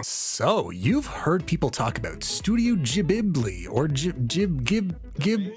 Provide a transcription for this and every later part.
So, you've heard people talk about Studio Ghibli or Ghib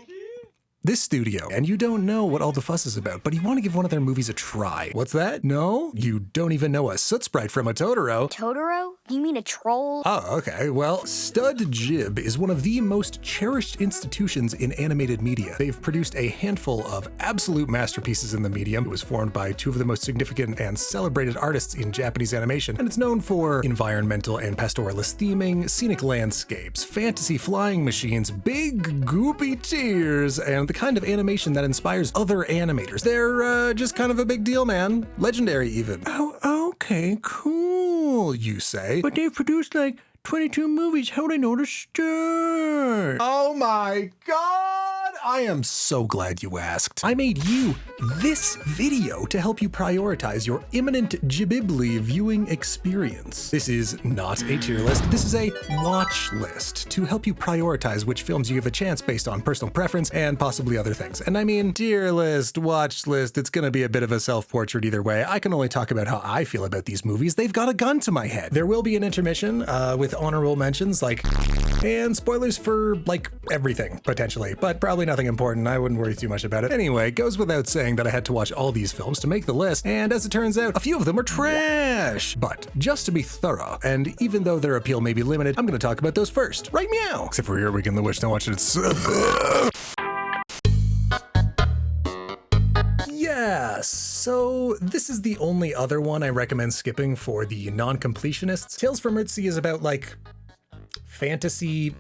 this studio, and you don't know what all the fuss is about, but you want to give one of their movies a try. What's that? No? You don't even know a soot sprite from a Totoro. Totoro? You mean a troll? Oh, okay. Well, Stud Ghib is one of the most cherished institutions in animated media. They've produced a handful of absolute masterpieces in the medium. It was formed by two of the most significant and celebrated artists in Japanese animation, and it's known for environmental and pastoralist theming, scenic landscapes, fantasy flying machines, big goopy tears, and the kind of animation that inspires other animators. They're just kind of a big deal, man. Legendary, even. Oh, okay, cool, you say. But they've produced like 22 movies. How would I know to start? Oh my God! I am so glad you asked. I made you this video to help you prioritize your imminent Ghibli viewing experience. This is not a tier list. This is a watch list to help you prioritize which films you give a chance based on personal preference and possibly other things. And I mean, tier list, watch list, it's gonna be a bit of a self-portrait either way. I can only talk about how I feel about these movies. They've got a gun to my head. There will be an intermission with honorable mentions and spoilers for like everything potentially, but probably nothing important. I wouldn't worry too much about it. Anyway, it goes without saying that I had to watch all these films to make the list, and as it turns out, a few of them are trash. But just to be thorough, and even though their appeal may be limited, I'm gonna talk about those first. Right meow! Except for Here Weekend the Witch, don't watch it, it's yeah, so this is the only other one I recommend skipping for the non-completionists. Tales from Ritzy is about like fantasy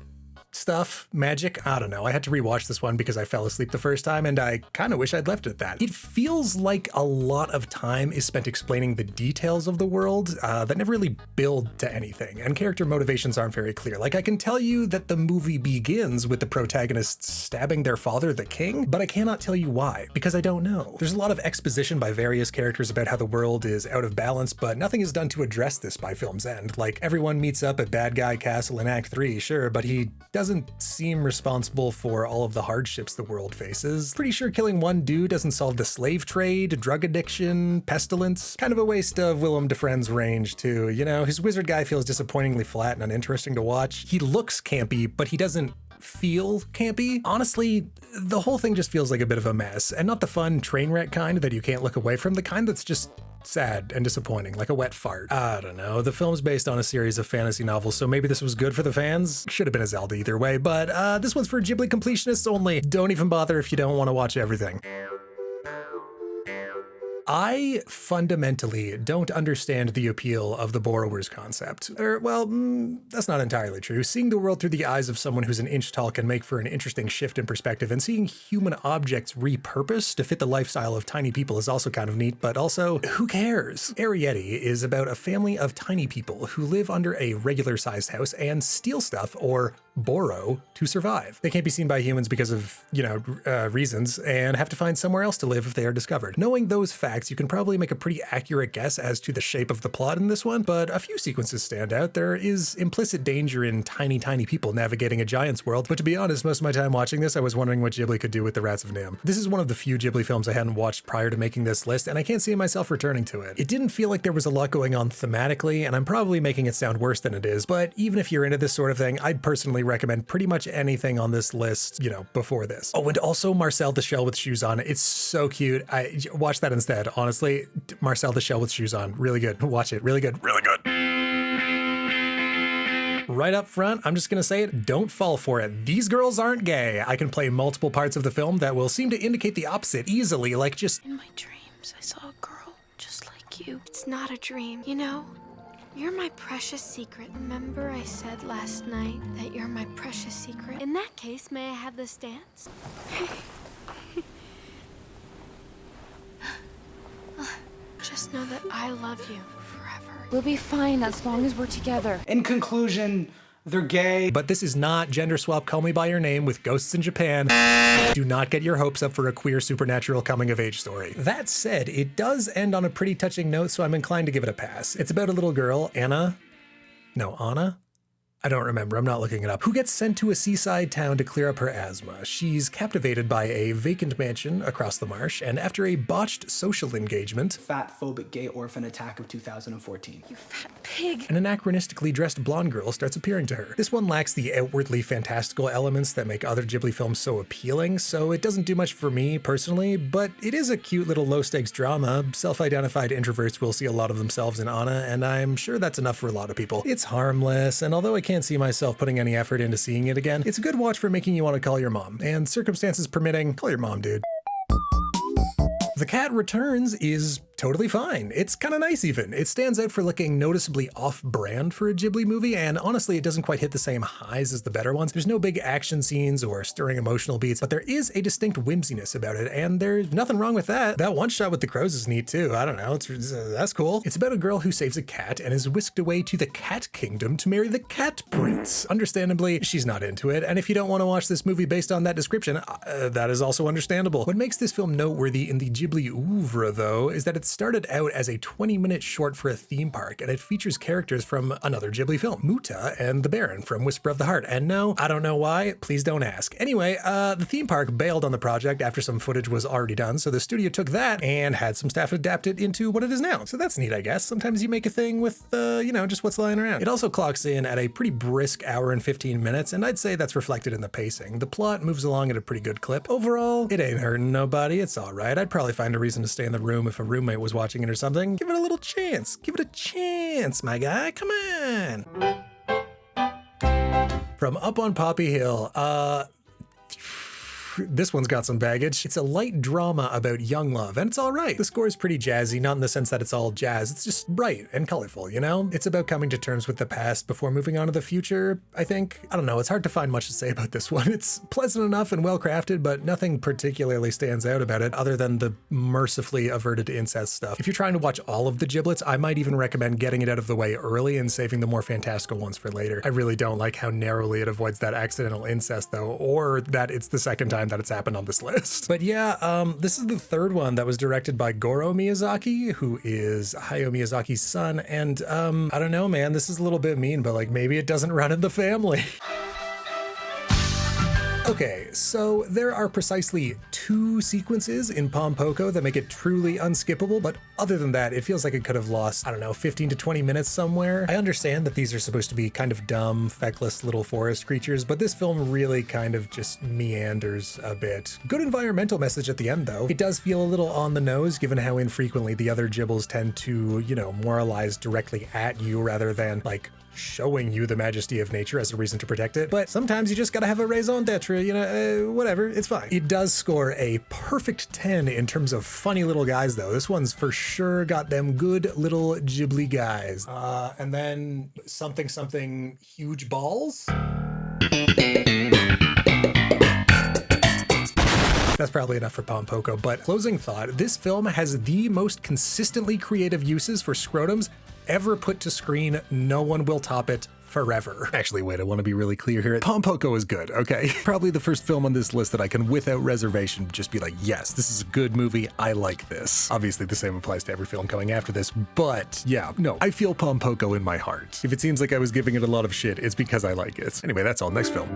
stuff, magic, I don't know. I had to rewatch this one because I fell asleep the first time, and I kind of wish I'd left it at that. It feels like a lot of time is spent explaining the details of the world that never really build to anything, and character motivations aren't very clear. Like, I can tell you that the movie begins with the protagonists stabbing their father, the king, but I cannot tell you why, because I don't know. There's a lot of exposition by various characters about how the world is out of balance, but nothing is done to address this by film's end. Like, everyone meets up at Bad Guy Castle in Act 3, sure, but he doesn't seem responsible for all of the hardships the world faces. Pretty sure killing one dude doesn't solve the slave trade, drug addiction, pestilence. Kind of a waste of Willem Dafoe's range too, you know? His wizard guy feels disappointingly flat and uninteresting to watch. He looks campy, but he doesn't feel campy. Honestly, the whole thing just feels like a bit of a mess, and not the fun train wreck kind that you can't look away from, the kind that's just sad and disappointing, like a wet fart. I don't know. The film's based on a series of fantasy novels, so maybe this was good for the fans. Should have been a Zelda either way, but this one's for Ghibli completionists only. Don't even bother if you don't want to watch everything. I fundamentally don't understand the appeal of the borrower's concept. That's not entirely true. Seeing the world through the eyes of someone who's an inch tall can make for an interesting shift in perspective, and seeing human objects repurposed to fit the lifestyle of tiny people is also kind of neat, but also, who cares? Arrietty is about a family of tiny people who live under a regular-sized house and steal stuff, or borrow, to survive. They can't be seen by humans because of, reasons, and have to find somewhere else to live if they are discovered. Knowing those facts, you can probably make a pretty accurate guess as to the shape of the plot in this one, but a few sequences stand out. There is implicit danger in tiny people navigating a giant's world, but to be honest, most of my time watching this, I was wondering what Ghibli could do with the Rats of Nim. This is one of the few Ghibli films I hadn't watched prior to making this list, and I can't see myself returning to it. It didn't feel like there was a lot going on thematically, and I'm probably making it sound worse than it is, but even if you're into this sort of thing, I'd personally recommend pretty much anything on this list, before this. Oh, and also Marcel the Shell with Shoes On. It's so cute. I watch that instead. Honestly, Marcel the Shell with Shoes On. Really good. Watch it. Really good. Really good. Right up front, I'm just gonna say it, don't fall for it. These girls aren't gay. I can play multiple parts of the film that will seem to indicate the opposite easily, like just... In my dreams, I saw a girl just like you. It's not a dream, You're my precious secret. Remember I said last night that you're my precious secret? In that case, may I have this dance? Just know that I love you forever. We'll be fine as long as we're together. In conclusion, they're gay. But this is not Gender Swap Call Me By Your Name with ghosts in Japan. Do not get your hopes up for a queer supernatural coming of age story. That said, it does end on a pretty touching note, so I'm inclined to give it a pass. It's about a little girl, Anna. I don't remember, I'm not looking it up, who gets sent to a seaside town to clear up her asthma. She's captivated by a vacant mansion across the marsh, and after a botched social engagement, Fat phobic gay orphan attack of 2014. You fat pig. an anachronistically dressed blonde girl starts appearing to her. This one lacks the outwardly fantastical elements that make other Ghibli films so appealing, so it doesn't do much for me personally, but it is a cute little low-stakes drama. Self-identified introverts will see a lot of themselves in Anna, and I'm sure that's enough for a lot of people. It's harmless, and although I can't see myself putting any effort into seeing it again, it's a good watch for making you want to call your mom. And circumstances permitting, call your mom, dude. The Cat Returns is totally fine. It's kind of nice even. It stands out for looking noticeably off-brand for a Ghibli movie, and honestly, it doesn't quite hit the same highs as the better ones. There's no big action scenes or stirring emotional beats, but there is a distinct whimsiness about it, and there's nothing wrong with that. That one shot with the crows is neat too. I don't know, that's cool. It's about a girl who saves a cat and is whisked away to the Cat Kingdom to marry the Cat Prince. Understandably, she's not into it, and if you don't want to watch this movie based on that description, that is also understandable. What makes this film noteworthy in the Ghibli oeuvre, though, is that it started out as a 20-minute short for a theme park, and it features characters from another Ghibli film, Muta and the Baron from Whisper of the Heart. And no, I don't know why, please don't ask. Anyway, the theme park bailed on the project after some footage was already done, so the studio took that and had some staff adapt it into what it is now. So that's neat, I guess. Sometimes you make a thing with, just what's lying around. It also clocks in at a pretty brisk hour and 15 minutes, and I'd say that's reflected in the pacing. The plot moves along at a pretty good clip. Overall, it ain't hurting nobody. It's all right. I'd probably find a reason to stay in the room if a roommate was watching it or something. Give it a little chance. Give it a chance, my guy. Come on. From Up on Poppy Hill, this one's got some baggage. It's a light drama about young love, and it's all right. The score is pretty jazzy, not in the sense that it's all jazz. It's just bright and colorful, you know? It's about coming to terms with the past before moving on to the future, I think. I don't know, it's hard to find much to say about this one. It's pleasant enough and well-crafted, but nothing particularly stands out about it other than the mercifully averted incest stuff. If you're trying to watch all of the Giblets, I might even recommend getting it out of the way early and saving the more fantastical ones for later. I really don't like how narrowly it avoids that accidental incest, though, or that it's the second time that it's happened on this list. But yeah, this is the third one that was directed by Goro Miyazaki, who is Hayao Miyazaki's son, and I don't know, man, this is a little bit mean, but like maybe it doesn't run in the family. Okay, so there are precisely 2 sequences in Pom Poko that make it truly unskippable, but other than that, it feels like it could have lost, I don't know, 15 to 20 minutes somewhere. I understand that these are supposed to be kind of dumb, feckless little forest creatures, but this film really kind of just meanders a bit. Good environmental message at the end, though. It does feel a little on the nose, given how infrequently the other Gibbles tend to, moralize directly at you rather than, like, showing you the majesty of nature as a reason to protect it. But sometimes you just gotta have a raison d'etre, whatever, it's fine. It does score a perfect 10 in terms of funny little guys, though. This one's for sure got them good little Ghibli guys. And then something huge balls? That's probably enough for Pom Poko, but closing thought, this film has the most consistently creative uses for scrotums ever put to screen. No one will top it forever. Actually, wait, I want to be really clear here. Pom Poko is good, okay? Probably the first film on this list that I can, without reservation, just be like, yes, this is a good movie. I like this. Obviously, the same applies to every film coming after this, but yeah, no, I feel Pom Poko in my heart. If it seems like I was giving it a lot of shit, it's because I like it. Anyway, that's all. Next film.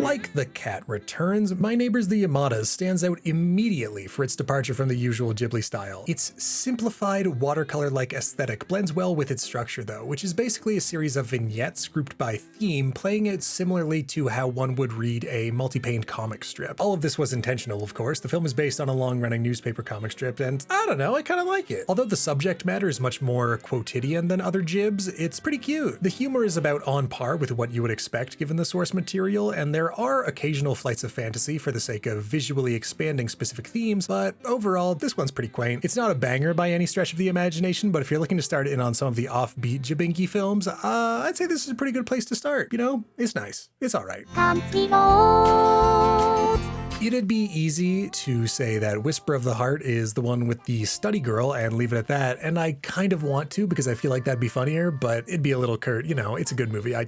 Like The Cat Returns, My Neighbors the Yamadas stands out immediately for its departure from the usual Ghibli style. Its simplified, watercolor-like aesthetic blends well with its structure, though, which is basically a series of vignettes grouped by theme, playing out similarly to how one would read a multi-paned comic strip. All of this was intentional, of course. The film is based on a long-running newspaper comic strip, and I don't know, I kind of like it. Although the subject matter is much more quotidian than other Ghibs, it's pretty cute. The humor is about on par with what you would expect given the source material, and there are occasional flights of fantasy for the sake of visually expanding specific themes, but overall, this one's pretty quaint. It's not a banger by any stretch of the imagination, but if you're looking to start in on some of the offbeat Jibinki films, I'd say this is a pretty good place to start. It's nice. It's all right. It'd be easy to say that Whisper of the Heart is the one with the study girl and leave it at that, and I kind of want to because I feel like that'd be funnier, but it'd be a little curt. You know, it's a good movie. I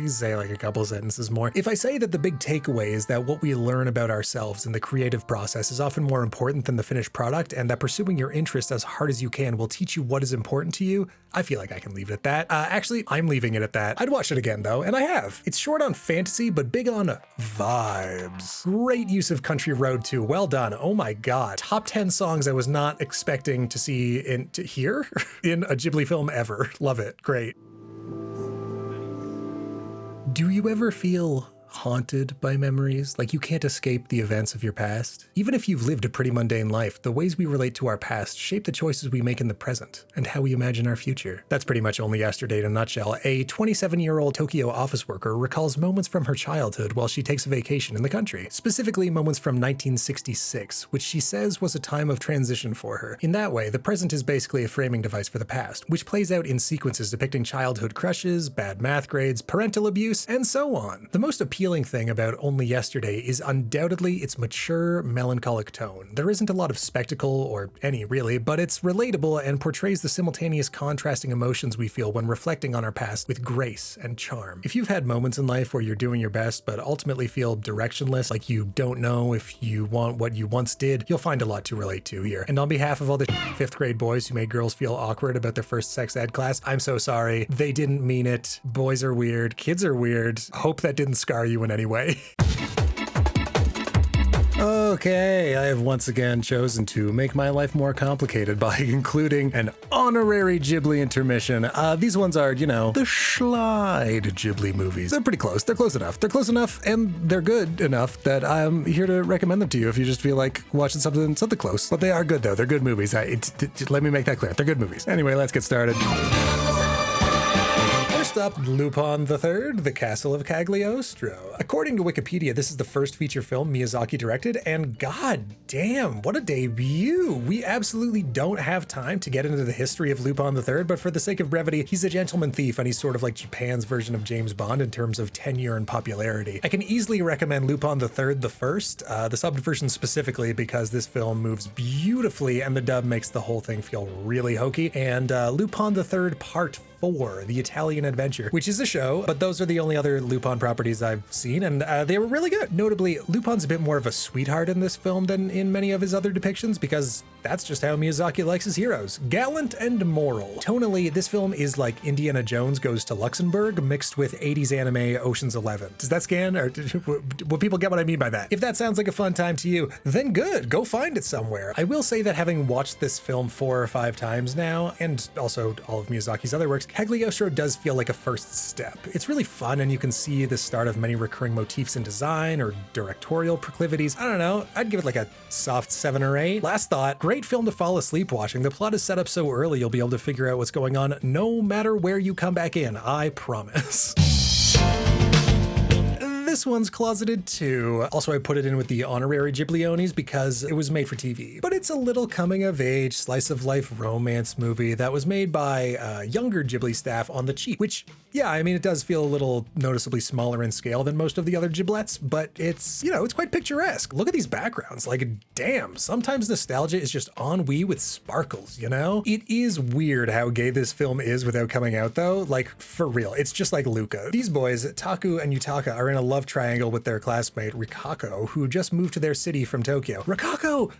say like a couple sentences more. If I say that the big takeaway is that what we learn about ourselves in the creative process is often more important than the finished product, and that pursuing your interest as hard as you can will teach you what is important to you, I feel like I can leave it at that. Actually, I'm leaving it at that. I'd watch it again though, and I have. It's short on fantasy, but big on vibes. Great use of Country Road too. Well done. Oh my God. Top 10 songs I was not expecting to see to hear in a Ghibli film ever. Love it. Great. Do you ever feel haunted by memories? Like you can't escape the events of your past? Even if you've lived a pretty mundane life, the ways we relate to our past shape the choices we make in the present and how we imagine our future. That's pretty much Only Yesterday in a nutshell. A 27-year-old Tokyo office worker recalls moments from her childhood while she takes a vacation in the country, specifically moments from 1966, which she says was a time of transition for her. In that way, the present is basically a framing device for the past, which plays out in sequences depicting childhood crushes, bad math grades, parental abuse, and so on. The most appealing thing about Only Yesterday is undoubtedly its mature, melancholic tone. There isn't a lot of spectacle, or any really, but it's relatable and portrays the simultaneous contrasting emotions we feel when reflecting on our past with grace and charm. If you've had moments in life where you're doing your best but ultimately feel directionless, like you don't know if you want what you once did, you'll find a lot to relate to here. And on behalf of all the 5th grade boys who made girls feel awkward about their first sex ed class, I'm so sorry. They didn't mean it. Boys are weird. Kids are weird. Hope that didn't scar you in any way. Okay, I have once again chosen to make my life more complicated by including an honorary Ghibli intermission. These ones are, you know, the Schlide Ghibli movies. They're pretty close. They're close enough. They're close enough, and they're good enough that I'm here to recommend them to you if you just feel like watching something close. But they are good, though. They're good movies. Let me make that clear. They're good movies. Anyway, let's get started. First up, Lupin III, The Castle of Cagliostro. According to Wikipedia, this is the first feature film Miyazaki directed, and god damn, what a debut! We absolutely don't have time to get into the history of Lupin III, but for the sake of brevity, he's a gentleman thief, and he's sort of like Japan's version of James Bond in terms of tenure and popularity. I can easily recommend Lupin III the First, the subbed version specifically, because this film moves beautifully, and the dub makes the whole thing feel really hokey, and Lupin III Part 4, The Italian Adventure, which is a show, but those are the only other Lupin properties I've seen, and they were really good. Notably, Lupin's a bit more of a sweetheart in this film than in many of his other depictions, because that's just how Miyazaki likes his heroes. Gallant and moral. Tonally, this film is like Indiana Jones Goes to Luxembourg mixed with 80s anime Ocean's 11. Does that scan, or will people get what I mean by that? If that sounds like a fun time to you, then good, go find it somewhere. I will say that having watched this film 4 or 5 times now, and also all of Miyazaki's other works, Cagliostro does feel like a first step. It's really fun, and you can see the start of many recurring motifs in design or directorial proclivities. I don't know, I'd give it like a soft 7 or 8. Last thought, great film to fall asleep watching. The plot is set up so early you'll be able to figure out what's going on no matter where you come back in, I promise. This one's closeted too. Also, I put it in with the honorary Ghiblionis because it was made for TV. But it's a little coming-of-age, slice-of-life romance movie that was made by younger Ghibli staff on the cheap, which, yeah, I mean, it does feel a little noticeably smaller in scale than most of the other Ghiblets, but it's, you know, it's quite picturesque. Look at these backgrounds. Like, damn, sometimes nostalgia is just ennui with sparkles, you know? It is weird how gay this film is without coming out, though. Like, for real, it's just like Luca. These boys, Taku and Yutaka, are in a love triangle with their classmate Rikako, who just moved to their city from Tokyo. Rikako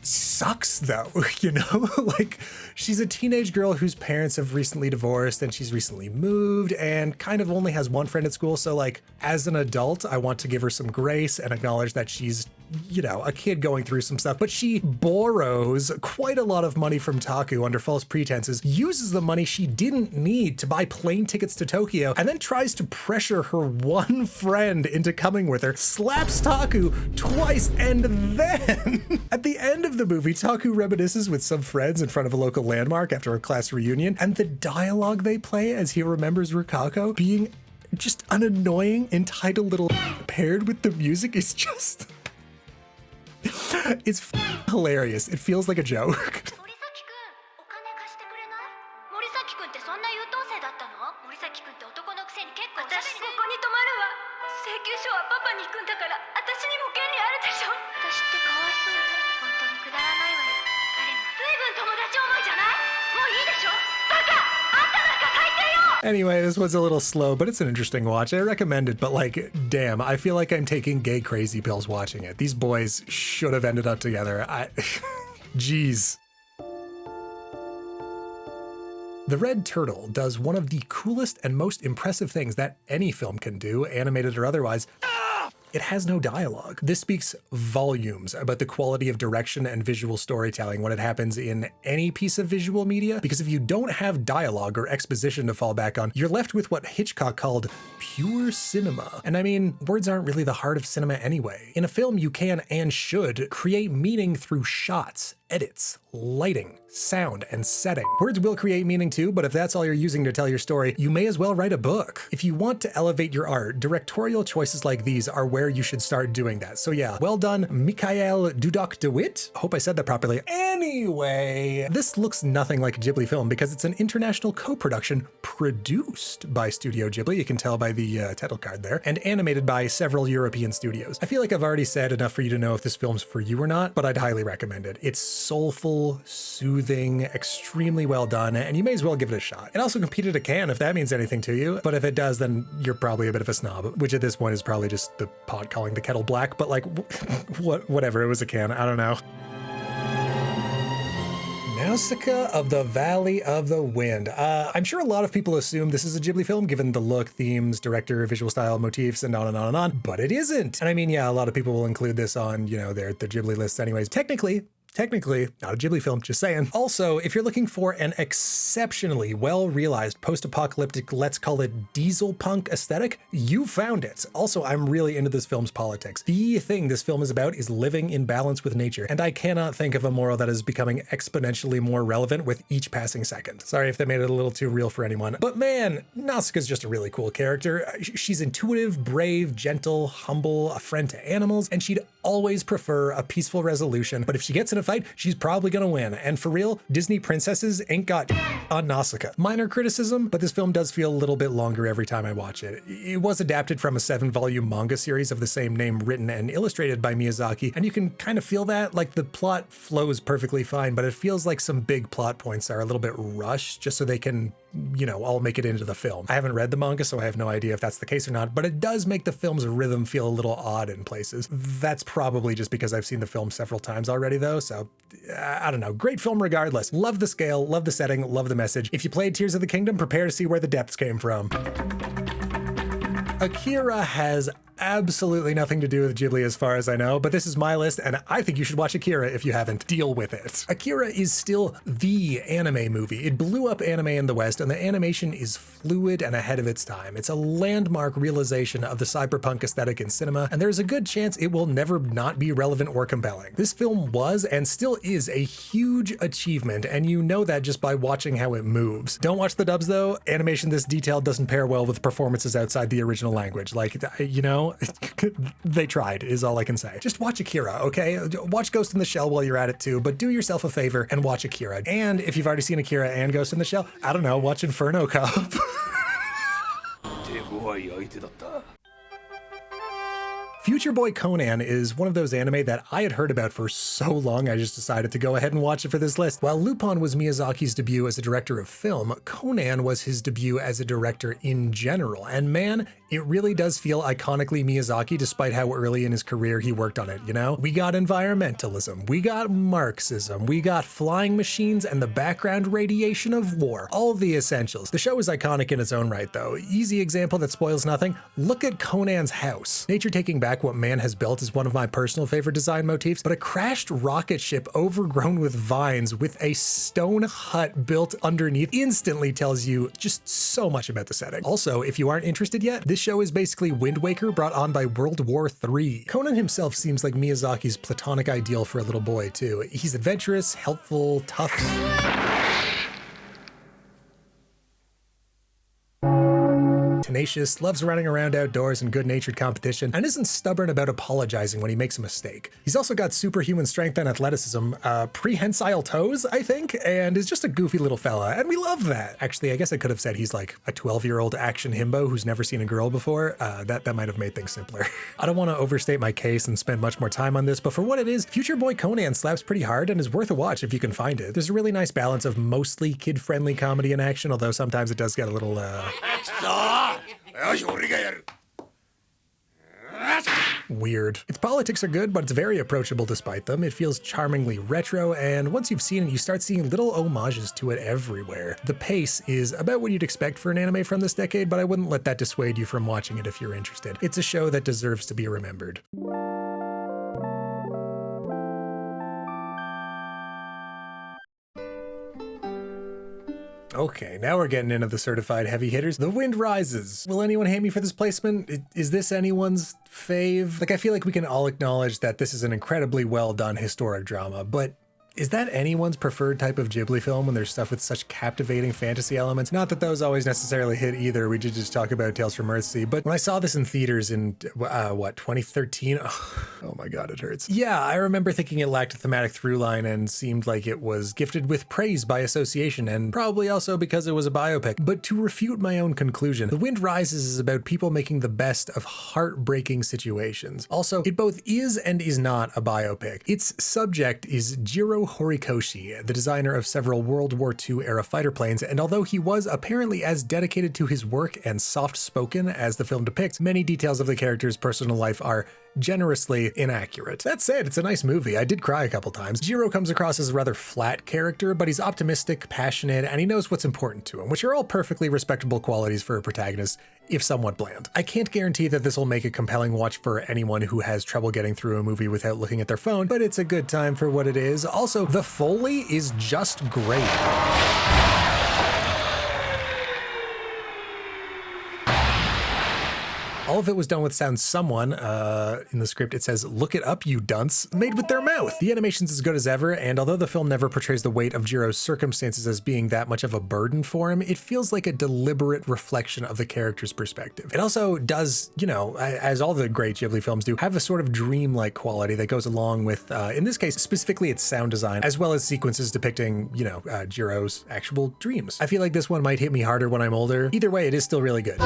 sucks though, you know? Like, she's a teenage girl whose parents have recently divorced and she's recently moved and kind of only has one friend at school. So like, as an adult, I want to give her some grace and acknowledge that she's, you know, a kid going through some stuff, but she borrows quite a lot of money from Taku under false pretenses, uses the money she didn't need to buy plane tickets to Tokyo, and then tries to pressure her one friend into coming with her, slaps Taku twice, and then at the end of the movie, Taku reminisces with some friends in front of a local landmark after a class reunion, and the dialogue they play as he remembers Rikako being just an annoying, entitled little paired with the music is just... it's hilarious. It feels like a joke. 請求書はパパに行くんだから、私にも権利あるでしょ。私ってかわいそうよ。本当にくだらないわよ。彼も随分友達思いじゃない？もういいでしょ。バカ！あんたなんか最低よ。Anyway, this was a little slow, but it's an interesting watch. I recommend it, but like, damn, I feel like I'm taking gay crazy pills watching it. These boys should have ended up together. Jeez. The Red Turtle does one of the coolest and most impressive things that any film can do, animated or otherwise. It has no dialogue. This speaks volumes about the quality of direction and visual storytelling when it happens in any piece of visual media, because if you don't have dialogue or exposition to fall back on, you're left with what Hitchcock called pure cinema. And I mean, words aren't really the heart of cinema anyway. In a film, you can and should create meaning through shots, edits, lighting, sound, and setting. Words will create meaning too, but if that's all you're using to tell your story, you may as well write a book. If you want to elevate your art, directorial choices like these are where you should start doing that. So yeah, well done, Mikhail Dudok DeWitt. Hope I said that properly. Anyway, this looks nothing like a Ghibli film because it's an international co-production produced by Studio Ghibli, you can tell by the title card there, and animated by several European studios. I feel like I've already said enough for you to know if this film's for you or not, but I'd highly recommend it. It's soulful, soothing, extremely well done, and you may as well give it a shot. It also competed at Cannes, if that means anything to you, but if it does, then you're probably a bit of a snob, which at this point is probably just the pot calling the kettle black, but like, whatever, it was a Cannes, I don't know. Nausicaa of the Valley of the Wind. I'm sure a lot of people assume this is a Ghibli film, given the look, themes, director, visual style, motifs, and on and on and on, but it isn't. And I mean, yeah, a lot of people will include this on, you know, their Ghibli lists anyways. Technically, not a Ghibli film, just saying. Also, if you're looking for an exceptionally well-realized post-apocalyptic, let's call it diesel punk aesthetic, you found it. Also, I'm really into this film's politics. The thing this film is about is living in balance with nature, and I cannot think of a moral that is becoming exponentially more relevant with each passing second. Sorry if that made it a little too real for anyone, but man, Nausicaa's just a really cool character. She's intuitive, brave, gentle, humble, a friend to animals, and she'd always prefer a peaceful resolution, but if she gets in a fight, she's probably gonna win. And for real, Disney princesses ain't got on Nausicaa. Minor criticism, but this film does feel a little bit longer every time I watch it. It was adapted from a 7-volume manga series of the same name, written and illustrated by Miyazaki, and you can kind of feel that. Like, the plot flows perfectly fine, but it feels like some big plot points are a little bit rushed just so they can, you know, all make it into the film. I haven't read the manga, so I have no idea if that's the case or not, but it does make the film's rhythm feel a little odd in places. That's probably just because I've seen the film several times already though, so I don't know. Great film regardless. Love the scale, love the setting, love the message. If you played Tears of the Kingdom, prepare to see where the depths came from. Akira has absolutely nothing to do with Ghibli as far as I know, but this is my list, and I think you should watch Akira if you haven't. Deal with it. Akira is still the anime movie. It blew up anime in the West, and the animation is fluid and ahead of its time. It's a landmark realization of the cyberpunk aesthetic in cinema, and there's a good chance it will never not be relevant or compelling. This film was and still is a huge achievement, and you know that just by watching how it moves. Don't watch the dubs though. Animation this detailed doesn't pair well with performances outside the original language. Like, you know, they tried, is all I can say. Just watch Akira, okay? Watch Ghost in the Shell while you're at it too, but do yourself a favor and watch Akira. And if you've already seen Akira and Ghost in the Shell, I don't know, watch Inferno Cop. Future Boy Conan is one of those anime that I had heard about for so long I just decided to go ahead and watch it for this list. While Lupin was Miyazaki's debut as a director of film, Conan was his debut as a director in general. And man, it really does feel iconically Miyazaki despite how early in his career he worked on it, you know? We got environmentalism, we got Marxism, we got flying machines and the background radiation of war. All the essentials. The show is iconic in its own right though. Easy example that spoils nothing. Look at Conan's house. Nature taking back what man has built is one of my personal favorite design motifs, but a crashed rocket ship overgrown with vines with a stone hut built underneath instantly tells you just so much about the setting. Also, if you aren't interested yet, this show is basically Wind Waker brought on by World War III. Conan himself seems like Miyazaki's platonic ideal for a little boy too. He's adventurous, helpful, tough. tenacious, loves running around outdoors in good-natured competition, and isn't stubborn about apologizing when he makes a mistake. He's also got superhuman strength and athleticism, prehensile toes, I think, and is just a goofy little fella, and we love that. Actually, I guess I could have said he's like a 12-year-old action himbo who's never seen a girl before. That might have made things simpler. I don't want to overstate my case and spend much more time on this, but for what it is, Future Boy Conan slaps pretty hard and is worth a watch if you can find it. There's a really nice balance of mostly kid-friendly comedy and action, although sometimes it does get a little, weird. Its politics are good, but it's very approachable despite them. It feels charmingly retro, and once you've seen it, you start seeing little homages to it everywhere. The pace is about what you'd expect for an anime from this decade, but I wouldn't let that dissuade you from watching it if you're interested. It's a show that deserves to be remembered. Okay, now we're getting into the certified heavy hitters. The Wind Rises. Will anyone hate me for this placement? Is this anyone's fave? Like, I feel like we can all acknowledge that this is an incredibly well done historic drama, but is that anyone's preferred type of Ghibli film when there's stuff with such captivating fantasy elements? Not that those always necessarily hit either. We did just talk about Tales from Earthsea, but when I saw this in theaters in, 2013? Oh my God, it hurts. Yeah, I remember thinking it lacked a thematic through line and seemed like it was gifted with praise by association, and probably also because it was a biopic. But to refute my own conclusion, The Wind Rises is about people making the best of heartbreaking situations. Also, it both is and is not a biopic. Its subject is Jiro Horikoshi, the designer of several World War II era fighter planes, and although he was apparently as dedicated to his work and soft-spoken as the film depicts, many details of the character's personal life are generously inaccurate. That said, it's a nice movie. I did cry a couple times. Jiro comes across as a rather flat character, but he's optimistic, passionate, and he knows what's important to him, which are all perfectly respectable qualities for a protagonist, if somewhat bland. I can't guarantee that this will make a compelling watch for anyone who has trouble getting through a movie without looking at their phone, but it's a good time for what it is. Also, the Foley is just great. All of it was done with sound. Someone, in the script, it says, "Look it up, you dunce," made with their mouth. The animation's as good as ever, and although the film never portrays the weight of Jiro's circumstances as being that much of a burden for him, it feels like a deliberate reflection of the character's perspective. It also does, as all the great Ghibli films do, have a sort of dreamlike quality that goes along with, in this case, specifically its sound design, as well as sequences depicting, Jiro's actual dreams. I feel like this one might hit me harder when I'm older. Either way, it is still really good.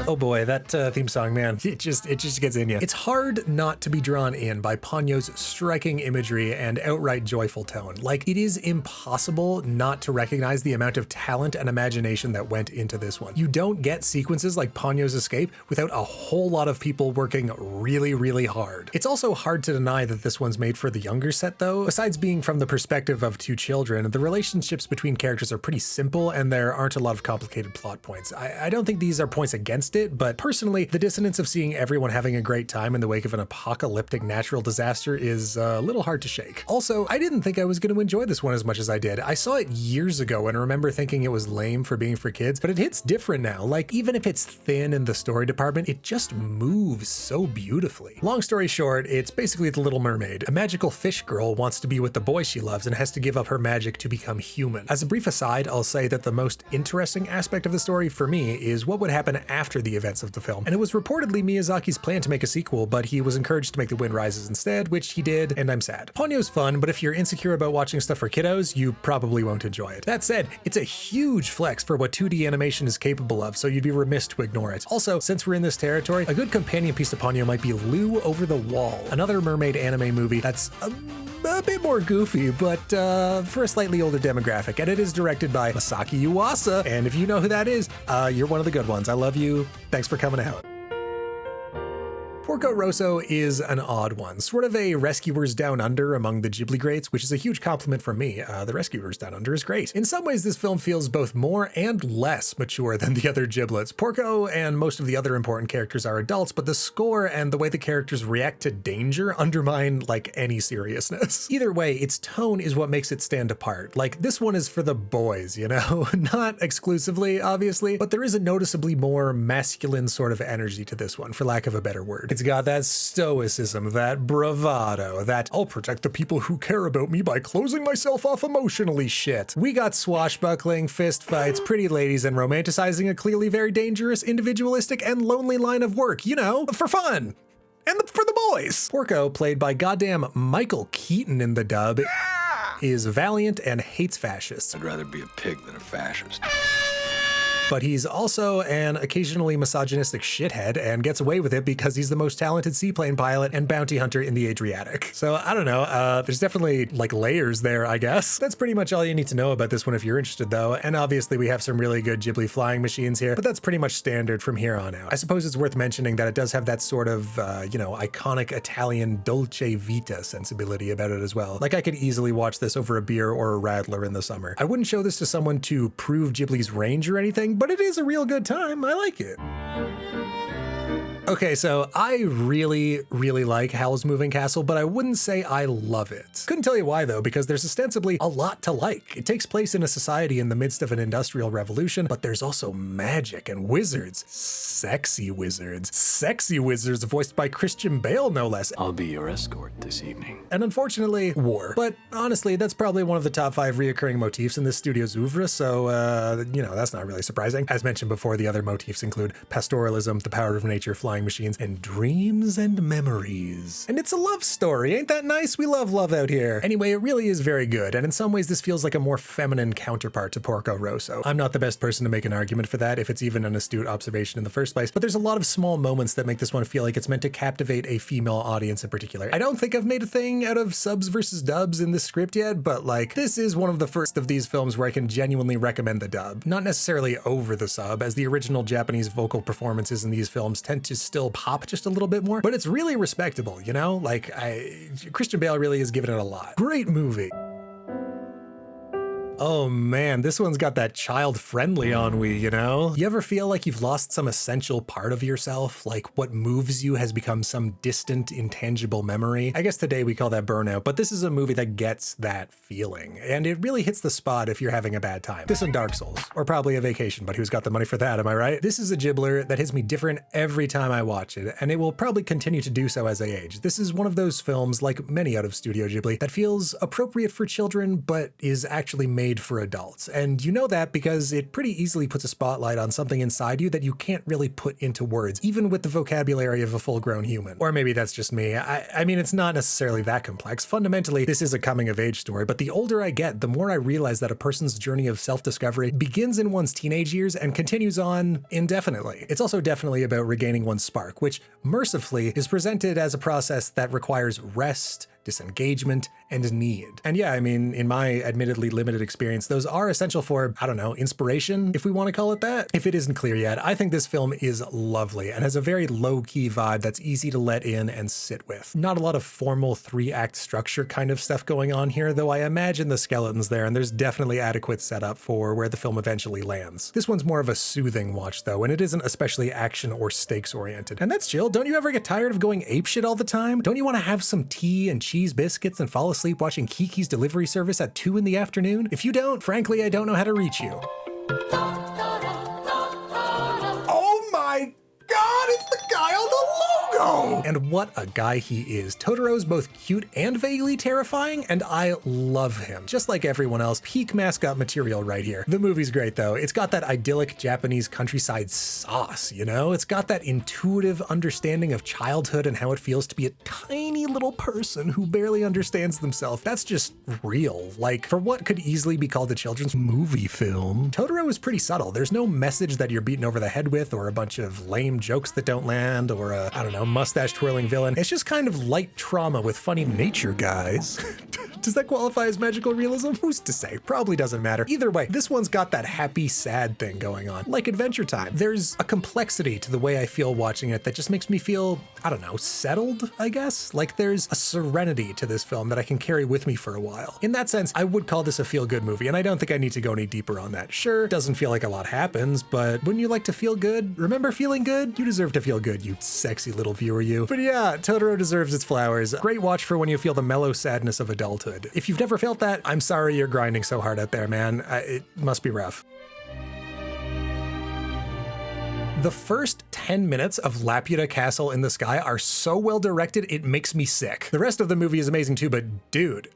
Oh boy, that theme song, man, it just gets in you. It's hard not to be drawn in by Ponyo's striking imagery and outright joyful tone. Like, it is impossible not to recognize the amount of talent and imagination that went into this one. You don't get sequences like Ponyo's escape without a whole lot of people working really, really hard. It's also hard to deny that this one's made for the younger set though. Besides being from the perspective of two children, the relationships between characters are pretty simple and there aren't a lot of complicated plot points. I don't think these are points against it, but personally, the dissonance of seeing everyone having a great time in the wake of an apocalyptic natural disaster is a little hard to shake. Also, I didn't think I was going to enjoy this one as much as I did. I saw it years ago and remember thinking it was lame for being for kids, but it hits different now. Like, even if it's thin in the story department, it just moves so beautifully. Long story short, it's basically The Little Mermaid. A magical fish girl wants to be with the boy she loves and has to give up her magic to become human. As a brief aside, I'll say that the most interesting aspect of the story for me is what would happen after the events of the film. And it was reportedly Miyazaki's plan to make a sequel, but he was encouraged to make The Wind Rises instead, which he did, and I'm sad. Ponyo's fun, but if you're insecure about watching stuff for kiddos, you probably won't enjoy it. That said, it's a huge flex for what 2D animation is capable of, so you'd be remiss to ignore it. Also, since we're in this territory, a good companion piece to Ponyo might be Lou Over the Wall, another mermaid anime movie that's a bit more goofy, but for a slightly older demographic, and it is directed by Masaki Yuasa, and if you know who that is, you're one of the good ones. I love you. Thanks for coming out. Porco Rosso is an odd one, sort of a Rescuers Down Under among the Ghibli greats, which is a huge compliment from me. The Rescuers Down Under is great. In some ways, this film feels both more and less mature than the other Giblets. Porco and most of the other important characters are adults, but the score and the way the characters react to danger undermine, like, any seriousness. Either way, its tone is what makes it stand apart. Like, this one is for the boys, Not exclusively, obviously, but there is a noticeably more masculine sort of energy to this one, for lack of a better word. It's got that stoicism, that bravado, that I'll protect the people who care about me by closing myself off emotionally shit. We got swashbuckling, fist fights, pretty ladies, and romanticizing a clearly very dangerous, individualistic, and lonely line of work, you know, for fun. And for the boys. Porco, played by goddamn Michael Keaton in the dub, is valiant and hates fascists. I'd rather be a pig than a fascist. But he's also an occasionally misogynistic shithead and gets away with it because he's the most talented seaplane pilot and bounty hunter in the Adriatic. So I don't know, there's definitely like layers there, I guess. That's pretty much all you need to know about this one if you're interested though. And obviously we have some really good Ghibli flying machines here, but that's pretty much standard from here on out. I suppose it's worth mentioning that it does have that sort of, you know, iconic Italian dolce vita sensibility about it as well. Like I could easily watch this over a beer or a Radler in the summer. I wouldn't show this to someone to prove Ghibli's range or anything, but it is a real good time. I like it. Okay, so I really like Howl's Moving Castle, but I wouldn't say I love it. Couldn't tell you why though, because there's ostensibly a lot to like. It takes place in a society in the midst of an industrial revolution, but there's also magic and wizards. Sexy wizards. Sexy wizards voiced by Christian Bale, no less. I'll be your escort this evening. And unfortunately, war. But honestly, that's probably one of the top 5 reoccurring motifs in this studio's oeuvre, so, you know, that's not really surprising. As mentioned before, the other motifs include pastoralism, the power of nature, flying machines, and dreams and memories. And it's a love story, ain't that nice? We love love out here. Anyway, it really is very good, and in some ways this feels like a more feminine counterpart to Porco Rosso. I'm not the best person to make an argument for that, if it's even an astute observation in the first place, but there's a lot of small moments that make this one feel like it's meant to captivate a female audience in particular. I don't think I've made a thing out of subs versus dubs in this script yet, but like, this is one of the first of these films where I can genuinely recommend the dub. Not necessarily over the sub, as the original Japanese vocal performances in these films tend to still pop just a little bit more, but it's really respectable, you know? Like, Christian Bale really has given it a lot. Great movie. Oh man, this one's got that child-friendly ennui, you know? You ever feel like you've lost some essential part of yourself? Like what moves you has become some distant, intangible memory? I guess today we call that burnout, but this is a movie that gets that feeling. And it really hits the spot if you're having a bad time. This and Dark Souls, or probably a vacation, but who's got the money for that, am I right? This is a Ghibler that hits me different every time I watch it, and it will probably continue to do so as I age. This is one of those films, like many out of Studio Ghibli, that feels appropriate for children, but is actually made for adults. And you know that because it pretty easily puts a spotlight on something inside you that you can't really put into words, even with the vocabulary of a full-grown human. Or maybe that's just me. I mean, it's not necessarily that complex. Fundamentally, this is a coming-of-age story, but the older I get, the more I realize that a person's journey of self-discovery begins in one's teenage years and continues on indefinitely. It's also definitely about regaining one's spark, which mercifully is presented as a process that requires rest, disengagement, and need. And yeah, I mean, in my admittedly limited experience, those are essential for, I don't know, inspiration, if we want to call it that. If it isn't clear yet, I think this film is lovely and has a very low-key vibe that's easy to let in and sit with. Not a lot of formal 3-act structure kind of stuff going on here, though I imagine the skeleton's there, and there's definitely adequate setup for where the film eventually lands. This one's more of a soothing watch, though, and it isn't especially action or stakes-oriented. And that's chill. Don't you ever get tired of going apeshit all the time? Don't you want to have some tea and cheese biscuits and fall asleep watching Kiki's Delivery Service at 2 in the afternoon? If you don't, frankly, I don't know how to reach you. Oh my God, it's the guy on the logo! And what a guy he is. Totoro's both cute and vaguely terrifying, and I love him. Just like everyone else, peak mascot material right here. The movie's great though. It's got that idyllic Japanese countryside sauce, you know? It's got that intuitive understanding of childhood and how it feels to be a tiny little person who barely understands themselves. That's just real. Like, for what could easily be called a children's movie film, Totoro is pretty subtle. There's no message that you're beaten over the head with, or a bunch of lame jokes that don't land, or a, I don't know, mustache twirling villain. It's just kind of light trauma with funny nature guys. Does that qualify as magical realism? Who's to say? Probably doesn't matter. Either way, this one's got that happy, sad thing going on, like Adventure Time. There's a complexity to the way I feel watching it that just makes me feel, I don't know, settled, I guess? Like there's a serenity to this film that I can carry with me for a while. In that sense, I would call this a feel-good movie, and I don't think I need to go any deeper on that. Sure, doesn't feel like a lot happens, but wouldn't you like to feel good? Remember feeling good? You deserve to feel good, you sexy little viewer, you. But yeah, Totoro deserves its flowers. Great watch for when you feel the mellow sadness of adulthood. If you've never felt that, I'm sorry you're grinding so hard out there, man. It must be rough. The first 10 minutes of Laputa Castle in the Sky are so well directed, it makes me sick. The rest of the movie is amazing too, but dude,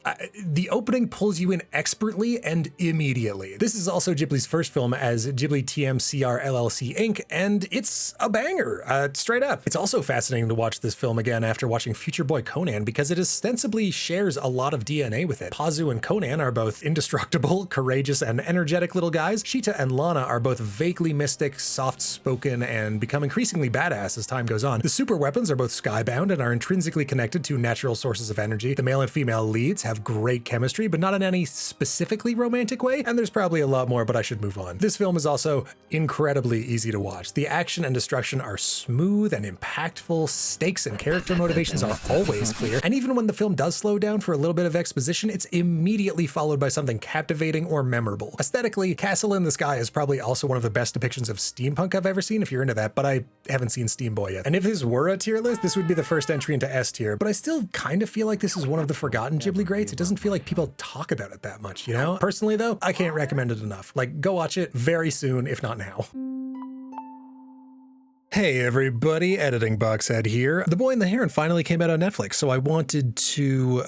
the opening pulls you in expertly and immediately. This is also Ghibli's first film as Ghibli TMCR LLC Inc., and it's a banger, straight up. It's also fascinating to watch this film again after watching Future Boy Conan because it ostensibly shares a lot of DNA with it. Pazu and Conan are both indestructible, courageous, and energetic little guys. Sheeta and Lana are both vaguely mystic, soft-spoken, and become increasingly badass as time goes on. The super weapons are both skybound and are intrinsically connected to natural sources of energy. The male and female leads have great chemistry, but not in any specifically romantic way, and there's probably a lot more, but I should move on. This film is also incredibly easy to watch. The action and destruction are smooth and impactful, stakes and character motivations are always clear, and even when the film does slow down for a little bit of exposition, it's immediately followed by something captivating or memorable. Aesthetically, Castle in the Sky is probably also one of the best depictions of steampunk I've ever seen, if you're into that, but I haven't seen Steam Boy yet. And if this were a tier list, this would be the first entry into S tier, but I still kind of feel like this is one of the forgotten Ghibli greats. It doesn't feel like people talk about it that much, you know? Personally though, I can't recommend it enough. Like, go watch it very soon, if not now. Hey everybody, Editing Boxhead here. The Boy and the Heron finally came out on Netflix, so I wanted to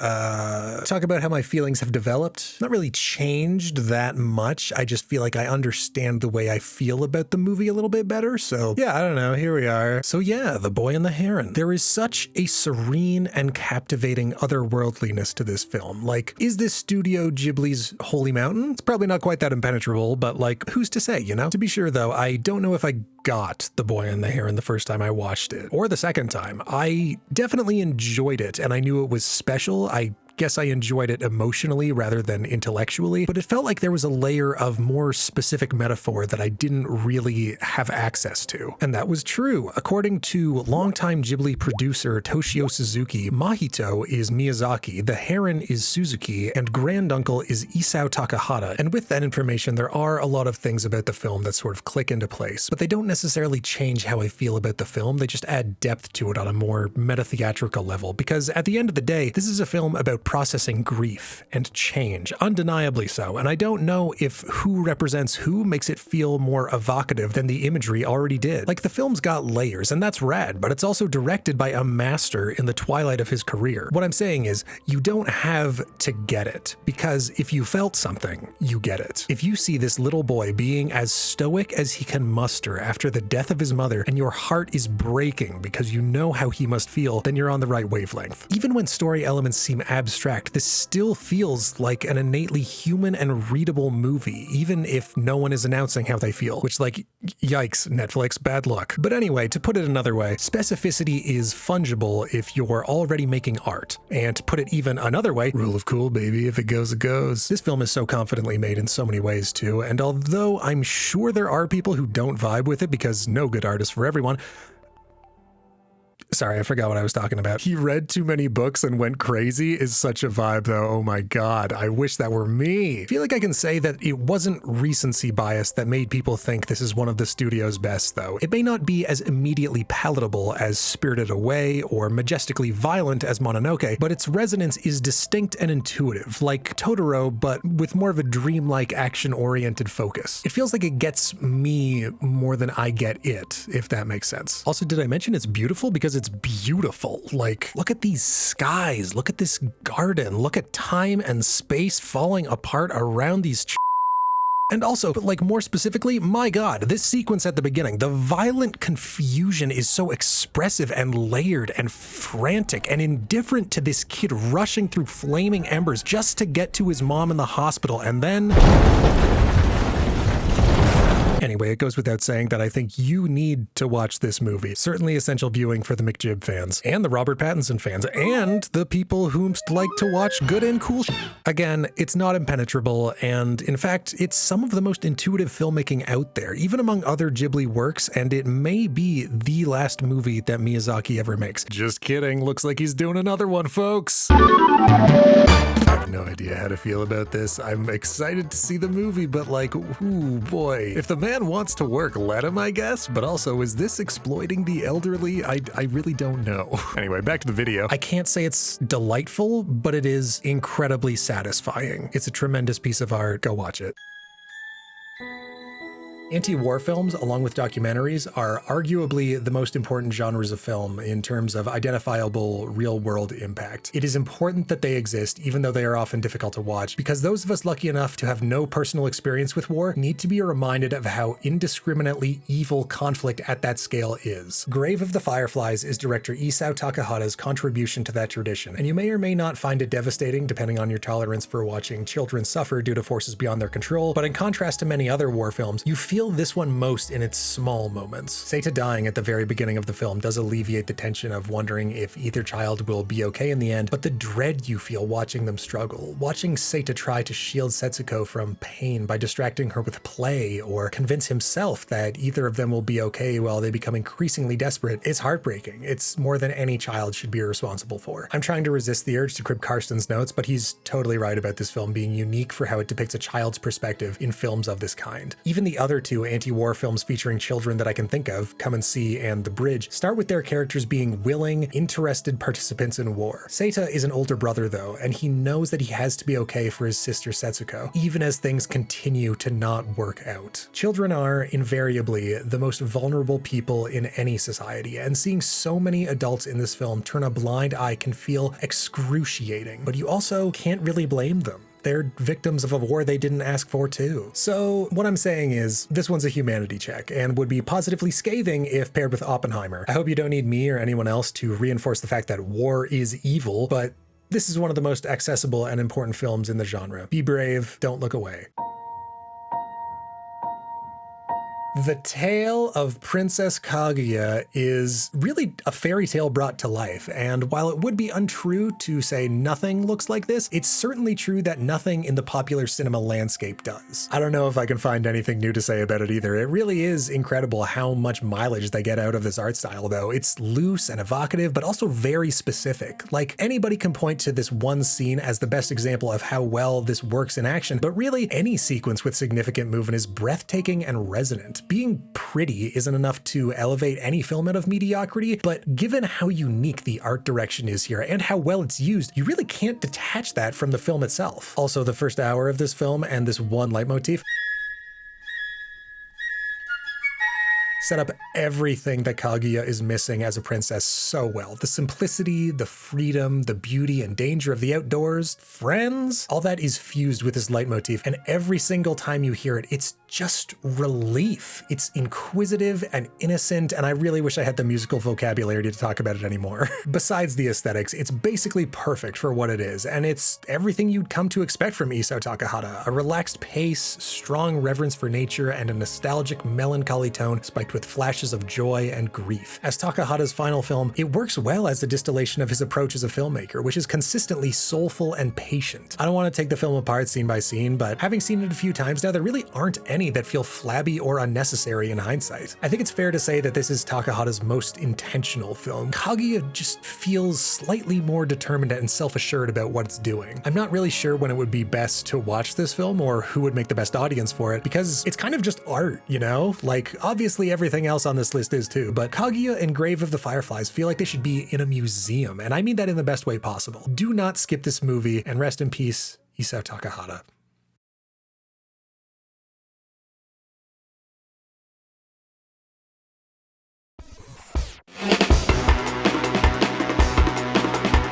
talk about how my feelings have developed. Not really changed that much. I just feel like I understand the way I feel about the movie a little bit better. So yeah, I don't know, here we are. So yeah, The Boy and the Heron. There is such a serene and captivating otherworldliness to this film. Like, is this Studio Ghibli's Holy Mountain? It's probably not quite that impenetrable, but like, who's to say, you know? To be sure though, I don't know if I got The Boy and the Heron the first time I watched it, or the second time. I definitely enjoyed it, and I knew it was special. I guess I enjoyed it emotionally rather than intellectually, but it felt like there was a layer of more specific metaphor that I didn't really have access to. And that was true. According to longtime Ghibli producer Toshio Suzuki, Mahito is Miyazaki, the heron is Suzuki, and granduncle is Isao Takahata. And with that information, there are a lot of things about the film that sort of click into place, but they don't necessarily change how I feel about the film. They just add depth to it on a more meta-theatrical level, because at the end of the day, this is a film about processing grief and change, undeniably so, and I don't know if who represents who makes it feel more evocative than the imagery already did. Like, the film's got layers, and that's rad, but it's also directed by a master in the twilight of his career. What I'm saying is, you don't have to get it, because if you felt something, you get it. If you see this little boy being as stoic as he can muster after the death of his mother, and your heart is breaking because you know how he must feel, then you're on the right wavelength. Even when story elements seem abstract, this still feels like an innately human and readable movie, even if no one is announcing how they feel, which, like, yikes, Netflix, bad luck. But anyway, to put it another way, specificity is fungible if you're already making art. And to put it even another way, rule of cool, baby, if it goes, it goes. This film is so confidently made in so many ways too, and although I'm sure there are people who don't vibe with it because no good art is for everyone, sorry, I forgot what I was talking about. He read too many books and went crazy is such a vibe though. Oh my God, I wish that were me. I feel like I can say that it wasn't recency bias that made people think this is one of the studio's best though. It may not be as immediately palatable as Spirited Away or majestically violent as Mononoke, but its resonance is distinct and intuitive, like Totoro, but with more of a dreamlike action-oriented focus. It feels like it gets me more than I get it, if that makes sense. Also, did I mention it's beautiful? Because it's beautiful. Like, look at these skies, look at this garden, look at time and space falling apart around these and also, like, more specifically, my God, this sequence at the beginning, the violent confusion is so expressive and layered and frantic and indifferent to this kid rushing through flaming embers just to get to his mom in the hospital, and then anyway, it goes without saying that I think you need to watch this movie. Certainly essential viewing for the McJib fans, and the Robert Pattinson fans, and the people who like to watch good and cool shit. Again, it's not impenetrable, and in fact, it's some of the most intuitive filmmaking out there, even among other Ghibli works, and it may be the last movie that Miyazaki ever makes. Just kidding, looks like he's doing another one, folks. I have no idea how to feel about this. I'm excited to see the movie, but like, ooh boy. If the man wants to work, let him, I guess. But also, is this exploiting the elderly? I really don't know. Anyway, back to the video. I can't say it's delightful, but it is incredibly satisfying. It's a tremendous piece of art. Go watch it. Anti-war films, along with documentaries, are arguably the most important genres of film in terms of identifiable real-world impact. It is important that they exist, even though they are often difficult to watch, because those of us lucky enough to have no personal experience with war need to be reminded of how indiscriminately evil conflict at that scale is. Grave of the Fireflies is director Isao Takahata's contribution to that tradition, and you may or may not find it devastating depending on your tolerance for watching children suffer due to forces beyond their control, but in contrast to many other war films, you feel this one most in its small moments. Seita dying at the very beginning of the film does alleviate the tension of wondering if either child will be okay in the end, but the dread you feel watching them struggle, watching Seita try to shield Setsuko from pain by distracting her with play or convince himself that either of them will be okay while they become increasingly desperate, it's heartbreaking. It's more than any child should be responsible for. I'm trying to resist the urge to crib Karsten's notes, but he's totally right about this film being unique for how it depicts a child's perspective in films of this kind. Even the other two anti-war films featuring children that I can think of, Come and See and The Bridge, start with their characters being willing, interested participants in war. Seita is an older brother though, and he knows that he has to be okay for his sister Setsuko, even as things continue to not work out. Children are, invariably, the most vulnerable people in any society, and seeing so many adults in this film turn a blind eye can feel excruciating, but you also can't really blame them. They're victims of a war they didn't ask for too. So what I'm saying is, this one's a humanity check, and would be positively scathing if paired with Oppenheimer. I hope you don't need me or anyone else to reinforce the fact that war is evil, but this is one of the most accessible and important films in the genre. Be brave, don't look away. The tale of Princess Kaguya is really a fairy tale brought to life, and while it would be untrue to say nothing looks like this, it's certainly true that nothing in the popular cinema landscape does. I don't know if I can find anything new to say about it either. It really is incredible how much mileage they get out of this art style though. It's loose and evocative, but also very specific. Like, anybody can point to this one scene as the best example of how well this works in action, but really any sequence with significant movement is breathtaking and resonant. Being pretty isn't enough to elevate any film out of mediocrity, but given how unique the art direction is here and how well it's used, you really can't detach that from the film itself. Also, the first hour of this film and this one leitmotif set up everything that Kaguya is missing as a princess so well. The simplicity, the freedom, the beauty and danger of the outdoors, friends, all that is fused with this leitmotif, and every single time you hear it, it's just relief. It's inquisitive and innocent, and I really wish I had the musical vocabulary to talk about it anymore. Besides the aesthetics, it's basically perfect for what it is, and it's everything you'd come to expect from Isao Takahata. A relaxed pace, strong reverence for nature, and a nostalgic, melancholy tone spiked with flashes of joy and grief. As Takahata's final film, it works well as a distillation of his approach as a filmmaker, which is consistently soulful and patient. I don't want to take the film apart scene by scene, but having seen it a few times now, there really aren't any that feel flabby or unnecessary in hindsight. I think it's fair to say that this is Takahata's most intentional film. Kaguya just feels slightly more determined and self-assured about what it's doing. I'm not really sure when it would be best to watch this film or who would make the best audience for it, because it's kind of just art, you know? Like, obviously everything else on this list is too, but Kaguya and Grave of the Fireflies feel like they should be in a museum, and I mean that in the best way possible. Do not skip this movie, and rest in peace, Isao Takahata.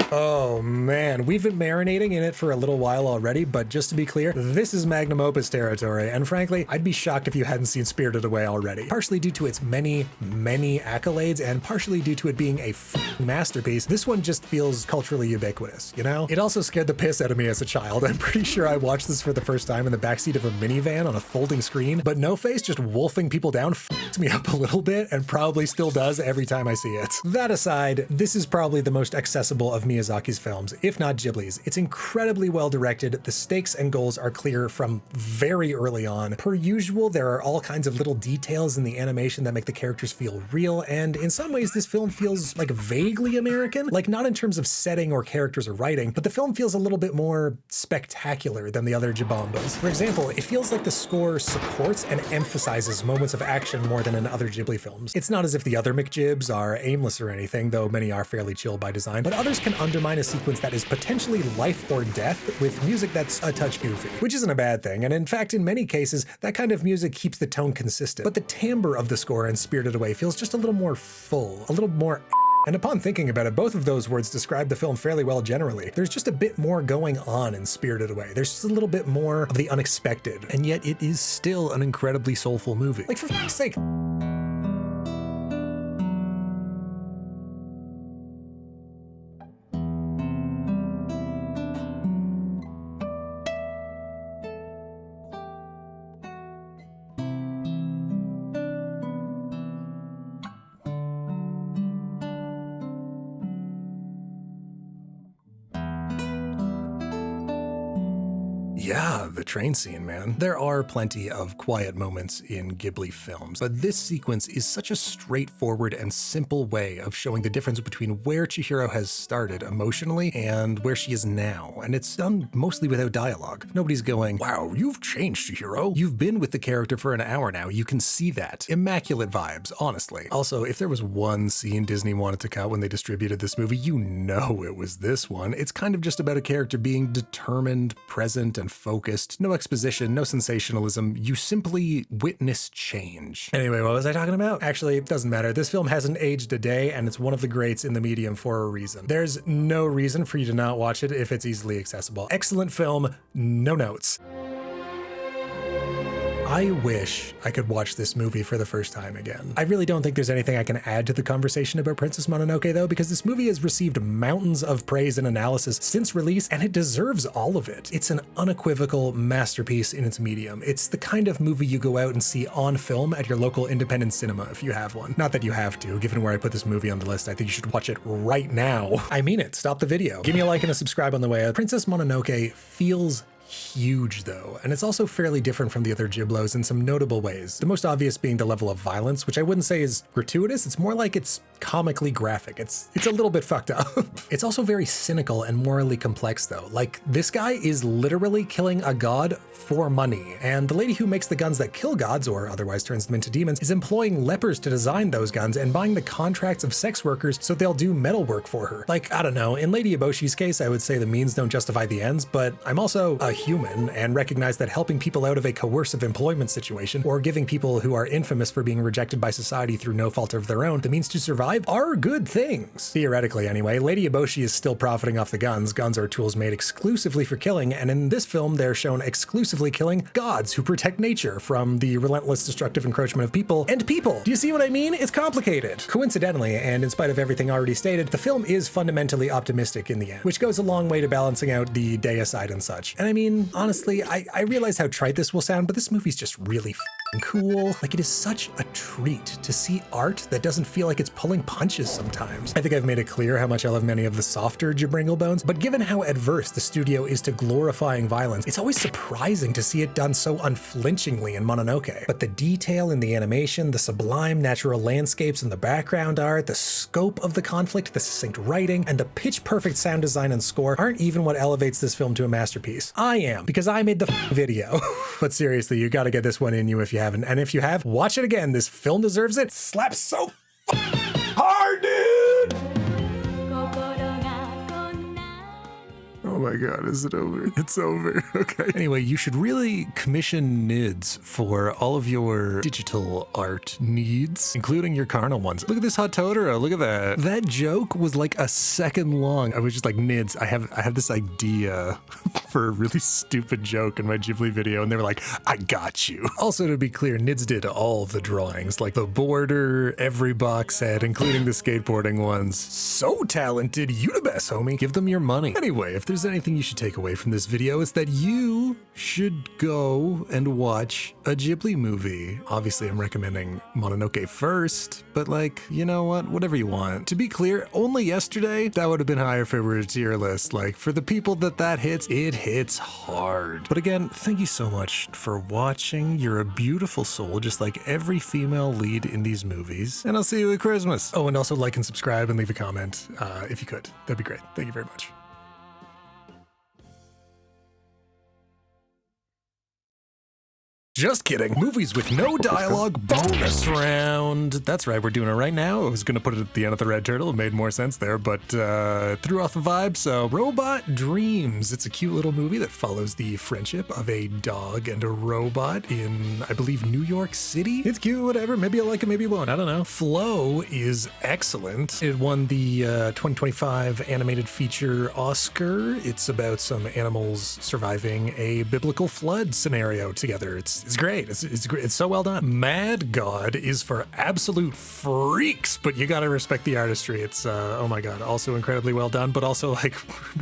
Oh man, we've been marinating in it for a little while already, but just to be clear, this is magnum opus territory, and frankly, I'd be shocked if you hadn't seen Spirited Away already. Partially due to its many accolades, and partially due to it being a masterpiece, this one just feels culturally ubiquitous, you know? It also scared the piss out of me as a child. I'm pretty sure I watched this for the first time in the backseat of a minivan on a folding screen, but No Face just wolfing people down f***ed me up a little bit, and probably still does every time I see it. That aside, this is probably the most accessible of Miyazaki's films, if not Ghibli's. It's incredibly well directed, the stakes and goals are clear from very early on. Per usual, there are all kinds of little details in the animation that make the characters feel real, and in some ways this film feels like vaguely American, like not in terms of setting or characters or writing, but the film feels a little bit more spectacular than the other Jibombas. For example, it feels like the score supports and emphasizes moments of action more than in other Ghibli films. It's not as if the other McJibs are aimless or anything, though many are fairly chill by design, but others can undermine a sequence that is potentially life or death with music that's a touch goofy, which isn't a bad thing. And in fact, in many cases, that kind of music keeps the tone consistent. But the timbre of the score in Spirited Away feels just a little more full, a little more. And upon thinking about it, both of those words describe the film fairly well generally. There's just a bit more going on in Spirited Away. There's just a little bit more of the unexpected, and yet it is still an incredibly soulful movie. Like, for fuck's sake. Yeah, the train scene, man. There are plenty of quiet moments in Ghibli films, but this sequence is such a straightforward and simple way of showing the difference between where Chihiro has started emotionally and where she is now, and it's done mostly without dialogue. Nobody's going, wow, you've changed, Chihiro. You've been with the character for an hour now. You can see that. Immaculate vibes, honestly. Also, if there was one scene Disney wanted to cut when they distributed this movie, you know it was this one. It's kind of just about a character being determined, present, and focused. No exposition, no sensationalism. You simply witness change. Anyway, what was I talking about? Actually, it doesn't matter. This film hasn't aged a day, and it's one of the greats in the medium for a reason. There's no reason for you to not watch it if it's easily accessible. Excellent film, no notes. I wish I could watch this movie for the first time again. I really don't think there's anything I can add to the conversation about Princess Mononoke though, because this movie has received mountains of praise and analysis since release, and it deserves all of it. It's an unequivocal masterpiece in its medium. It's the kind of movie you go out and see on film at your local independent cinema if you have one. Not that you have to, given where I put this movie on the list. I think you should watch it right now. I mean it. Stop the video. Give me a like and a subscribe on the way out. Princess Mononoke feels huge though, and it's also fairly different from the other Giblos in some notable ways. The most obvious being the level of violence, which I wouldn't say is gratuitous. It's more like it's comically graphic. It's a little bit fucked up. It's also very cynical and morally complex though. Like, this guy is literally killing a god for money, and the lady who makes the guns that kill gods or otherwise turns them into demons is employing lepers to design those guns and buying the contracts of sex workers so they'll do metal work for her. Like, I don't know, in Lady Eboshi's case, I would say the means don't justify the ends, but I'm also a human and recognize that helping people out of a coercive employment situation or giving people who are infamous for being rejected by society through no fault of their own the means to survive are good things. Theoretically anyway, Lady Eboshi is still profiting off the guns. Guns are tools made exclusively for killing, and in this film they're shown exclusively killing gods who protect nature from the relentless destructive encroachment of people and people. Do you see what I mean? It's complicated. Coincidentally, and in spite of everything already stated, the film is fundamentally optimistic in the end, which goes a long way to balancing out the deicide and such. And I mean, honestly, I realize how trite this will sound, but this movie's just really cool. Like, it is such a treat to see art that doesn't feel like it's pulling punches sometimes. I think I've made it clear how much I love many of the softer Jibringle Bones, but given how adverse the studio is to glorifying violence, it's always surprising to see it done so unflinchingly in Mononoke. But the detail in the animation, the sublime natural landscapes and the background art, the scope of the conflict, the succinct writing, and the pitch-perfect sound design and score aren't even what elevates this film to a masterpiece. I am, because I made the video. But seriously, you gotta get this one in you if you haven't, and if you have, watch it again. This film deserves it. Slaps so hard, dude! Oh my god, is it over? It's over. Okay. Anyway, you should really commission NIDS for all of your digital art needs, including your carnal ones. Look at this hot Totoro. Look at that. That joke was like a second long. I was just like, NIDS, I have this idea for a really stupid joke in my Ghibli video, and they were like, I got you. Also, to be clear, NIDS did all of the drawings, like the border, every box set, including the skateboarding ones. So talented. You the best, homie. Give them your money. Anyway, if there's anything you should take away from this video, it's that you should go and watch a Ghibli movie. Obviously, I'm recommending Mononoke first, but like, you know what? Whatever you want. To be clear, only yesterday, that would have been higher if it were a tier list. Like, for the people that hits, it hits hard. But again, thank you so much for watching. You're a beautiful soul, just like every female lead in these movies. And I'll see you at Christmas. Oh, and also like and subscribe and leave a comment if you could. That'd be great. Thank you very much. Just kidding. Movies with no dialogue bonus round. That's right, we're doing it right now. I was gonna put it at the end of the Red Turtle. It made more sense there, but threw off the vibe. So Robot Dreams. It's a cute little movie that follows the friendship of a dog and a robot in, I believe, New York City. It's cute, whatever. Maybe you'll like it, maybe you won't. I don't know. Flow is excellent. It won the 2025 animated feature Oscar. It's about some animals surviving a biblical flood scenario together. It's great. It's great. It's so well done. Mad God is for absolute freaks, but you gotta respect the artistry. It's oh my god, also incredibly well done, but also like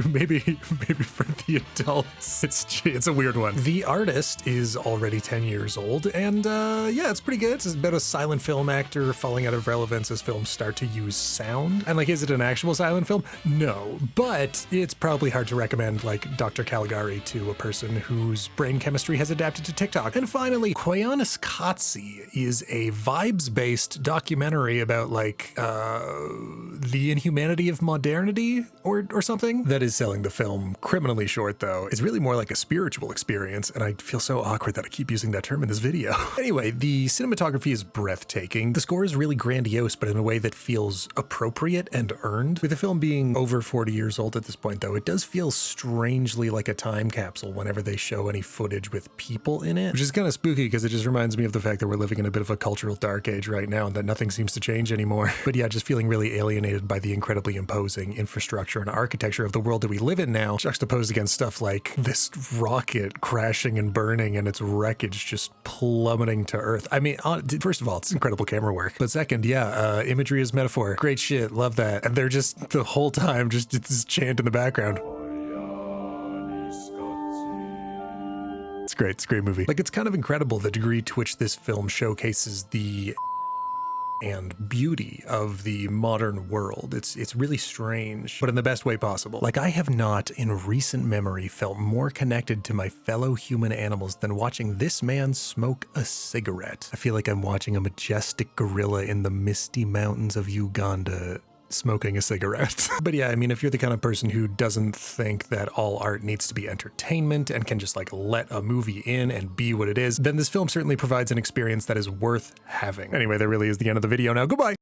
maybe for the adults. It's a weird one. The artist is already 10 years old, and yeah, it's pretty good. It's about a silent film actor falling out of relevance as films start to use sound. And like, is it an actual silent film? No, but it's probably hard to recommend like Dr. Caligari to a person whose brain chemistry has adapted to TikTok. And finally, Koyaanisqatsi is a vibes-based documentary about like the inhumanity of modernity or something that is selling the film criminally short, though. It's really more like a spiritual experience, and I feel so awkward that I keep using that term in this video. Anyway, the cinematography is breathtaking. The score is really grandiose, but in a way that feels appropriate and earned. With the film being over 40 years old at this point, though, it does feel strangely like a time capsule whenever they show any footage with people in it, which is kind of spooky because it just reminds me of the fact that we're living in a bit of a cultural dark age right now and that nothing seems to change anymore. But yeah, just feeling really alienated by the incredibly imposing infrastructure and architecture of the world that we live in now, juxtaposed against stuff like this rocket crashing and burning and its wreckage just plummeting to Earth. I mean, first of all, it's incredible camera work. But second, yeah, imagery is metaphor. Great shit. Love that. And they're just the whole time, just this chant in the background. It's great. It's a great movie. Like, it's kind of incredible the degree to which this film showcases the and beauty of the modern world. It's really strange, but in the best way possible. Like, I have not in recent memory felt more connected to my fellow human animals than watching this man smoke a cigarette. I feel like I'm watching a majestic gorilla in the misty mountains of Uganda smoking a cigarette. But yeah, I mean, if you're the kind of person who doesn't think that all art needs to be entertainment and can just like let a movie in and be what it is, then this film certainly provides an experience that is worth having. Anyway, that really is the end of the video now. Goodbye!